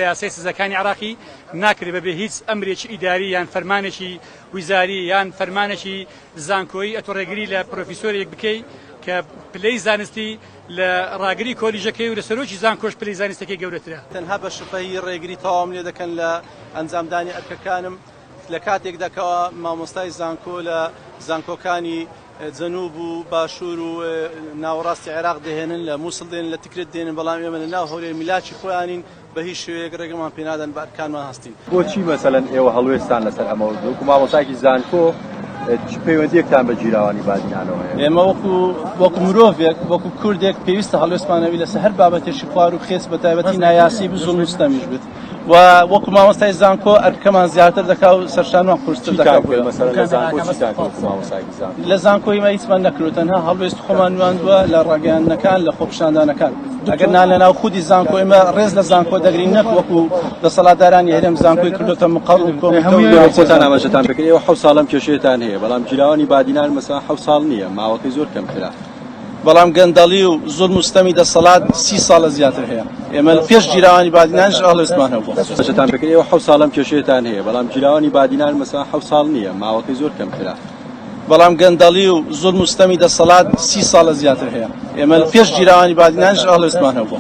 یاسای سزاکانی عراقی ناکرێت بەبێ هیچ ئەمرێکی ئیداری یان فەرمانێکی ویزاری یان فەرمانێکی زانکۆیی ئەتۆڕێگری لە پرۆفیسۆرێک بکەیت کە پلەی زانستی لە ڕاگری کۆلیژەکەی و لە سەرۆکی زانکۆش پلەی زانستەکەی گەورەترە. تەنها بە شفەهی ڕێگری تەواوم لێ دەکەن لە ئەنجامدانی ئەرکەکانم لە کاتێکدا کەوا مامۆستای زانکۆ لە زانکۆکانی جەنوب و باشوور و ناوەڕاستی عێراق دەهێنن لە مووسڵ دێنن لە تکرێت دێنن بەڵام ئێمە لە ناو هەورێ میلاکی خۆیانین بە هیچ شوەیەک ڕێگەمان پێ نادەن بە ئەرکانمان هەستین. بۆچی مەسەلەن ئێوە هەڵوێستان لەسەر ئەمە وەکو مامۆستایەکی زانکۆ پەیوەندیەکتان بە جیراوانی بادینانەوە هەیە؟ ئێمە وەکو مرۆڤێک وەکو کوردێک پێویستە هەڵوێستمانەوی لەسەر هەر بابەتێکی خوار و خێز بە تایبەتی نایاسی بزوڵ مستەمیش بێت و وەکو مامۆستای زانکۆ ئەرکەمان زیاتر دەکا و سەرشانمان قورستر دەکات. لە زانکۆی مە هیچمان نەکردو تەنها هەڵوێست خۆمان نواندووە لە ڕاگەیاندنەکان لە خۆپیشاندانەکان. ئەگەر نا لە ناو خودی زانکۆ ئێمە ڕێز لە زانکۆ دەگرین نەک وەکو دەسەڵاتدارانی هەرێم زانکۆی کردوتە مقڕ و خۆتان ئاماژەتان بکەن. ئێوە 7 ساڵم کێشەیەتان هەیە بەڵام جیراوانی بادینان مەسەڵەن 7 ساڵ نییە، ماوەکەی زۆر کەمترە. بەڵام گەندەڵی و زۆر مستەمی دەسەڵات 30 ساڵە زیاتر هەیە. ئێمە پێش جیراوانی بادینانش هەڵوێستمان هەبووە. ئاماژەتان بکەن. ئێوە 7 ساڵم کێشەیەتان هەیە بەڵام جیراوانی بادینان مەسەڵەن 7 ساڵ نییە، ماوەکەی زۆر کەمترە. بەڵام گەندەڵی و زۆر مستەمی دەسەڵات 30 ساڵە زیاتر هەیە. ئێمە پێش جیراوانی بادینانش هەڵوێستمان هەبووە.